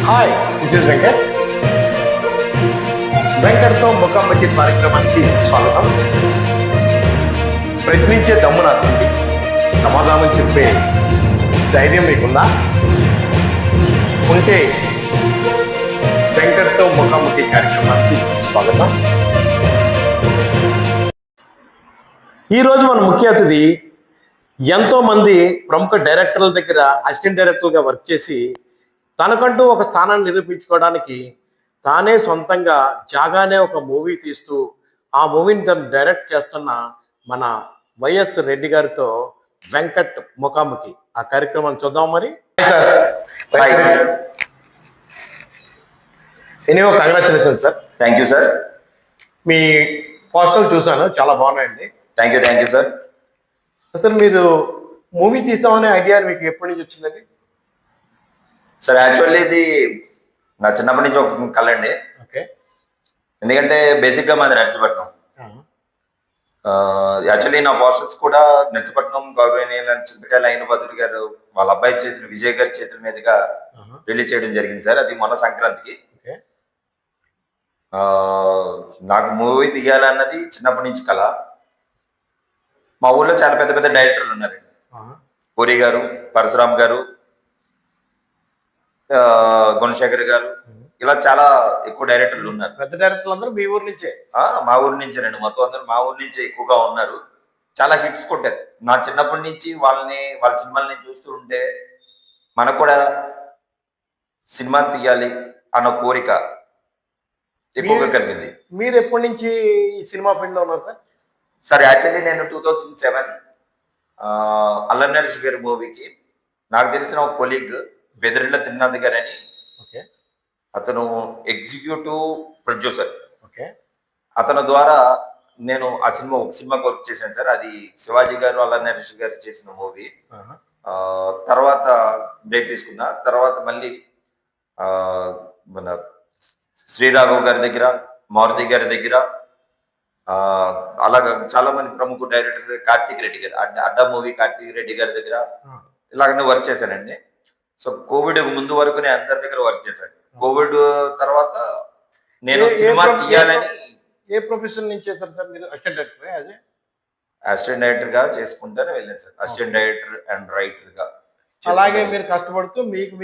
Hi, this is Venkat. వెంకట్తో ముఖాముఖి కార్యక్రమానికి స్వాగతం. ప్రశ్నించే దమ్ము నాకుంది, సమాధానం చెప్పే ధైర్యం మీకుందా? ఉంటే వెంకట్తో ముఖాముఖి కార్యక్రమానికి స్వాగతం. ఈరోజు మన ముఖ్య అతిథి ఎంతోమంది ప్రముఖ డైరెక్టర్ల దగ్గర అసిస్టెంట్ డైరెక్టర్గా వర్క్ చేసి తనకంటూ ఒక స్థానాన్ని నిరూపించుకోవడానికి తానే సొంతంగా జాగానే ఒక మూవీ తీస్తూ ఆ మూవీని తను డైరెక్ట్ చేస్తున్న మన వైఎస్ రెడ్డి గారితో వెంకట్ ముఖాముఖి ఆ కార్యక్రమాన్ని చూద్దాం. మరి anyway congratulation sir. Thank you sir. మీ పోస్టల్ చూశాను, చాలా బాగున్నాయండి. Thank you sir. అసలు మీరు మూవీ తీస్తామనే ఐడియా మీకు ఎప్పటి నుంచి వచ్చిందండి? సార్ యాక్చువల్లీ ఇది నా చిన్నప్పటి నుంచి ఒక కళ అండి. ఓకే. ఎందుకంటే బేసిక్గా మాది నర్సీపట్నం. యాక్చువల్లీ నా పోస్టర్స్ కూడా నర్సీపట్నం గౌరవనీయుల చింతకాయల అయినభద్రుడు గారు వాళ్ళ అబ్బాయి చేతులు విజయ్ గారి చేతుల మీదుగా రిలీజ్ చేయడం జరిగింది సార్. అది మొన్న సంక్రాంతికి. నాకు మూవీ తీయాలన్నది చిన్నప్పటి నుంచి కళ. మా ఊళ్ళో చాలా పెద్ద పెద్ద డైరెక్టర్లు ఉన్నారండి. పూరి గారు, పరశురామ్ గారు, గుణశేఖర్ గారు, ఇలా చాలా ఎక్కువ డైరెక్టర్లు ఉన్నారు. పెద్ద డైరెక్టర్లు అందరూ మీ ఊరు నుంచే? మా ఊరు నుంచేనండి. మొత్తం అందరూ మా ఊరు నుంచే ఎక్కువగా ఉన్నారు. చాలా హిట్స్ కొట్టారు. నా చిన్నప్పటి నుంచి వాళ్ళ సినిమాలని చూస్తూ ఉంటే మనకు కూడా సినిమాలు తీయాలి అన్న కోరిక ఎక్కువగా కలిగింది. మీరు ఎప్పటి నుంచి ఈ సినిమా ఫీల్డ్ లో ఉన్నారు సార్? సార్ యాక్చువల్లీ నేను 2007 అల్లరి నరేష్ గారి మూవీకి నాకు తెలిసిన ఒక కొలీగ్ బెదిరిళ్ళ తిరునాథ్ గారు అని, అతను ఎగ్జిక్యూటివ్ ప్రొడ్యూసర్. అతని ద్వారా నేను ఆ ఒక సినిమాకి వర్క్ చేశాను సార్. అది శివాజీ గారు, అల్లరి నరేష్ గారు చేసిన మూవీ. తర్వాత బ్రేక్ తీసుకున్నా. తర్వాత మళ్ళీ మన శ్రీరాఘవ్ గారి దగ్గర, మారుతి గారి దగ్గర, అలాగా చాలా మంది ప్రముఖ డైరెక్టర్, కార్తీక్ రెడ్డి గారు, అడ్డా మూవీ కార్తీక్ రెడ్డి గారి దగ్గర ఇలాగనే వర్క్ చేశానండి. సో కోవిడ్ ముందు వరకు నేను అందరి దగ్గర వర్క్ చేశాను. కోవిడ్ తర్వాత నేను సినిమా తీయాలని. ఏ ప్రొఫెషన్ నుంచి చేశారు సార్ మీరు? Assistant director? అదే అసిస్టెంట్ డైరెక్టర్ గా చేసుకుంటానే వెళ్ళాను sir. Assistant director and writer గా. అలాగే మీరు కష్టపడుతూ మీకు